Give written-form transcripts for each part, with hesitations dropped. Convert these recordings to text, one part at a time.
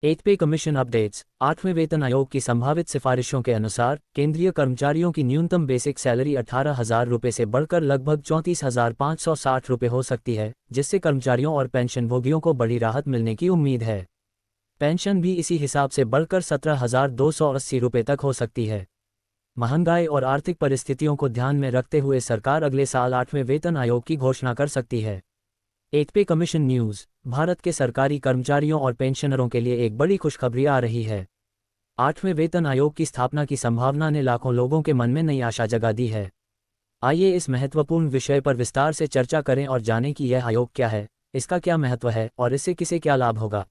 एथ पे commission updates. 8वें वेतन आयोग की संभावित सिफारिशों के अनुसार केंद्रीय कर्मचारियों की न्यूनतम बेसिक सैलरी 18,000 रुपये से बढ़कर लगभग 34,560 रुपये हो सकती है, जिससे कर्मचारियों और पेंशनभोगियों को बड़ी राहत मिलने की उम्मीद है। पेंशन भी इसी हिसाब से बढ़कर 17,280 रुपये तक हो सकती है। महंगाई और आर्थिक परिस्थितियों को ध्यान में रखते हुए सरकार अगले साल 8वें वेतन आयोग की घोषणा कर सकती है। एथ पे कमीशन न्यूज़। भारत के सरकारी कर्मचारियों और पेंशनरों के लिए एक बड़ी खुशखबरी आ रही है। 8वें वेतन आयोग की स्थापना की संभावना ने लाखों लोगों के मन में नई आशा जगा दी है। आइए इस महत्वपूर्ण विषय पर विस्तार से चर्चा करें और जानें कि यह आयोग क्या है, इसका क्या महत्व है और इससे किसे क्या लाभ होगा।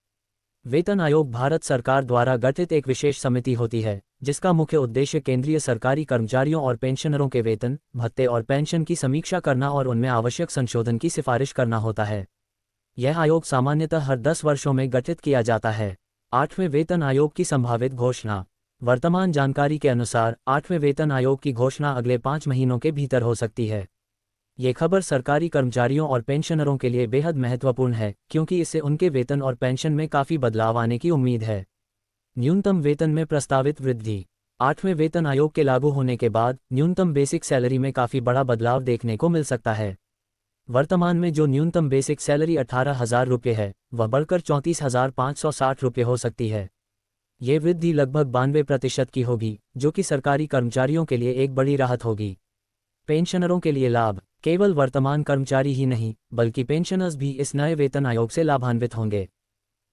वेतन आयोग भारत सरकार द्वारा गठित एक विशेष समिति होती है, जिसका मुख्य उद्देश्य केंद्रीय सरकारी कर्मचारियों और पेंशनरों के वेतन, भत्ते और पेंशन की समीक्षा करना और उनमें आवश्यक संशोधन की सिफारिश करना होता है। यह आयोग सामान्यतः हर 10 वर्षों में गठित किया जाता है। 8वें वेतन आयोग की संभावित घोषणा। वर्तमान जानकारी के अनुसार 8वें वेतन आयोग की घोषणा अगले 5 महीनों के भीतर हो सकती है। ये खबर सरकारी कर्मचारियों और पेंशनरों के लिए बेहद महत्वपूर्ण है, क्योंकि इससे उनके वेतन और पेंशन में काफ़ी बदलाव आने की उम्मीद है। न्यूनतम वेतन में प्रस्तावित वृद्धि। 8वें वेतन आयोग के लागू होने के बाद न्यूनतम बेसिक सैलरी में काफ़ी बड़ा बदलाव देखने को मिल सकता है। वर्तमान में जो न्यूनतम बेसिक सैलरी 18,000 रुपये है, वह बढ़कर 34,560 रुपये हो सकती है। ये वृद्धि लगभग 92% की होगी, जो कि सरकारी कर्मचारियों के लिए एक बड़ी राहत होगी। पेंशनरों के लिए लाभ। केवल वर्तमान कर्मचारी ही नहीं, बल्कि पेंशनर्स भी इस नए वेतन आयोग से लाभान्वित होंगे।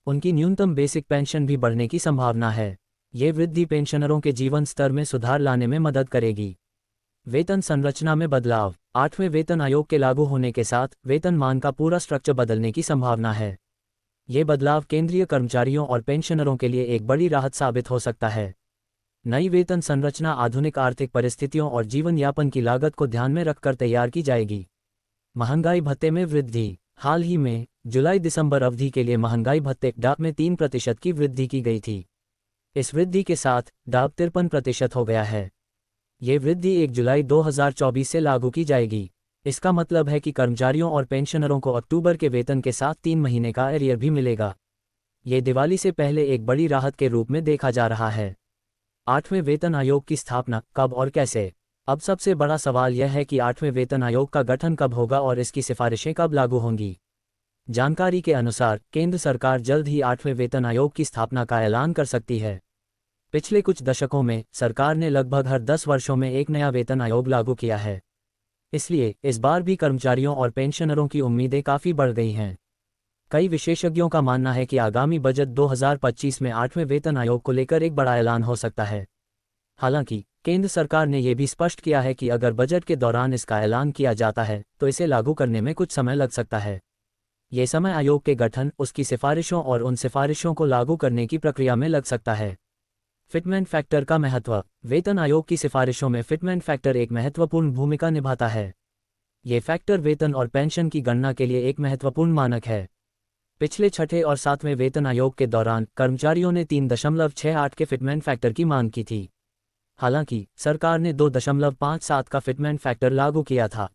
उनकी न्यूनतम बेसिक पेंशन भी बढ़ने की संभावना है। ये वृद्धि पेंशनरों के जीवन स्तर में सुधार लाने में मदद करेगी। वेतन संरचना में बदलाव। 8वें वेतन आयोग के लागू होने के साथ वेतनमान का पूरा स्ट्रक्चर बदलने की संभावना है। ये बदलाव केंद्रीय कर्मचारियों और पेंशनरों के लिए एक बड़ी राहत साबित हो सकता है। नई वेतन संरचना आधुनिक आर्थिक परिस्थितियों और जीवन यापन की लागत को ध्यान में रखकर तैयार की जाएगी। महंगाई भत्ते में वृद्धि। हाल ही में जुलाई-दिसंबर अवधि के लिए महंगाई भत्ते डाब में 3% की वृद्धि की गई थी। इस वृद्धि के साथ डाब 53% हो गया है। ये वृद्धि 1 जुलाई 2024 से लागू की जाएगी। इसका मतलब है कि कर्मचारियों और पेंशनरों को अक्टूबर के वेतन के साथ 3 महीने का एरियर भी मिलेगा। ये दिवाली से पहले एक बड़ी राहत के रूप में देखा जा रहा है। 8वें वेतन आयोग की स्थापना कब और कैसे। अब सबसे बड़ा सवाल यह है कि 8वें वेतन आयोग का गठन कब होगा और इसकी सिफारिशें कब लागू होंगी। जानकारी के अनुसार केंद्र सरकार जल्द ही 8वें वेतन आयोग की स्थापना का ऐलान कर सकती है। पिछले कुछ दशकों में सरकार ने लगभग हर 10 वर्षों में एक नया वेतन आयोग लागू किया है। इसलिए इस बार भी कर्मचारियों और पेंशनरों की उम्मीदें काफ़ी बढ़ गई हैं। कई विशेषज्ञों का मानना है कि आगामी बजट 2025 में 8वें वेतन आयोग को लेकर एक बड़ा ऐलान हो सकता है। हालांकि केंद्र सरकार ने यह भी स्पष्ट किया है कि अगर बजट के दौरान इसका ऐलान किया जाता है तो इसे लागू करने में कुछ समय लग सकता है। ये समय आयोग के गठन, उसकी सिफारिशों और उन सिफारिशों को लागू करने की प्रक्रिया में लग सकता है। फिटमेंट फैक्टर का महत्व। वेतन आयोग की सिफारिशों में फिटमेंट फैक्टर एक महत्वपूर्ण भूमिका निभाता है। ये फैक्टर वेतन और पेंशन की गणना के लिए एक महत्वपूर्ण मानक है। पिछले 6ठे और 7वें वेतन आयोग के दौरान कर्मचारियों ने 3.68 के फिटमेंट फैक्टर की मांग की थी। हालांकि सरकार ने 2.57 का फिटमेंट फैक्टर लागू किया था।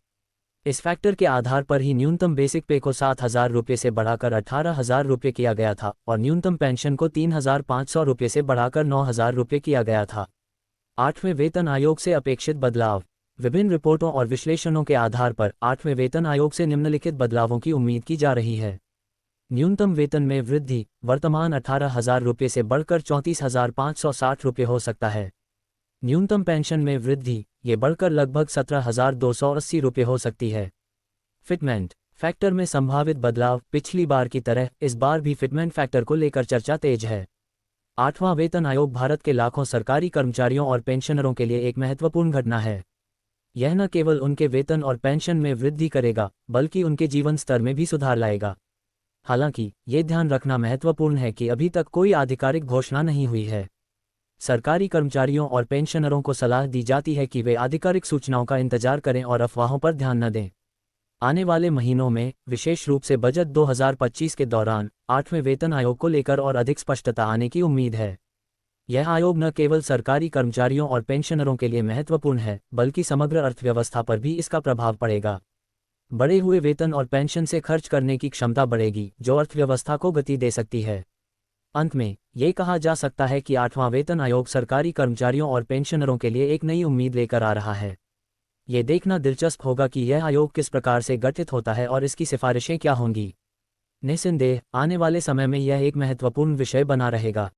इस फैक्टर के आधार पर ही न्यूनतम बेसिक पे को 7,000 रुपये से बढ़ाकर 18,000 रुपये किया गया था और न्यूनतम पेंशन को 3,500 रुपये से बढ़ाकर 9,000 रुपये किया गया था। 8वें वेतन आयोग से अपेक्षित बदलाव। विभिन्न रिपोर्टों और विश्लेषणों के आधार पर 8वें वेतन आयोग से निम्नलिखित बदलावों की उम्मीद की जा रही है। न्यूनतम वेतन में वृद्धि। वर्तमान 18,000 रुपये से बढ़कर 34,560 रुपये हो सकता है। न्यूनतम पेंशन में वृद्धि। ये बढ़कर लगभग 17,280 रुपये हो सकती है। फिटमेंट फैक्टर में संभावित बदलाव। पिछली बार की तरह इस बार भी फिटमेंट फैक्टर को लेकर चर्चा तेज है। 8वां वेतन आयोग भारत के लाखों सरकारी कर्मचारियों और पेंशनरों के लिए एक महत्वपूर्ण घटना है। यह न केवल उनके वेतन और पेंशन में वृद्धि करेगा, बल्कि उनके जीवन स्तर में भी सुधार लाएगा। हालांकि ये ध्यान रखना महत्वपूर्ण है कि अभी तक कोई आधिकारिक घोषणा नहीं हुई है। सरकारी कर्मचारियों और पेंशनरों को सलाह दी जाती है कि वे आधिकारिक सूचनाओं का इंतजार करें और अफवाहों पर ध्यान न दें। आने वाले महीनों में, विशेष रूप से बजट 2025 के दौरान, 8वें वेतन आयोग को लेकर और अधिक स्पष्टता आने की उम्मीद है। यह आयोग न केवल सरकारी कर्मचारियों और पेंशनरों के लिए महत्वपूर्ण है, बल्कि समग्र अर्थव्यवस्था पर भी इसका प्रभाव पड़ेगा। बढ़े हुए वेतन और पेंशन से खर्च करने की क्षमता बढ़ेगी, जो अर्थव्यवस्था को गति दे सकती है। अंत में ये कहा जा सकता है कि 8वां वेतन आयोग सरकारी कर्मचारियों और पेंशनरों के लिए एक नई उम्मीद लेकर आ रहा है। ये देखना दिलचस्प होगा कि यह आयोग किस प्रकार से गठित होता है और इसकी सिफारिशें क्या होंगी। निस्संदेह आने वाले समय में यह एक महत्वपूर्ण विषय बना रहेगा।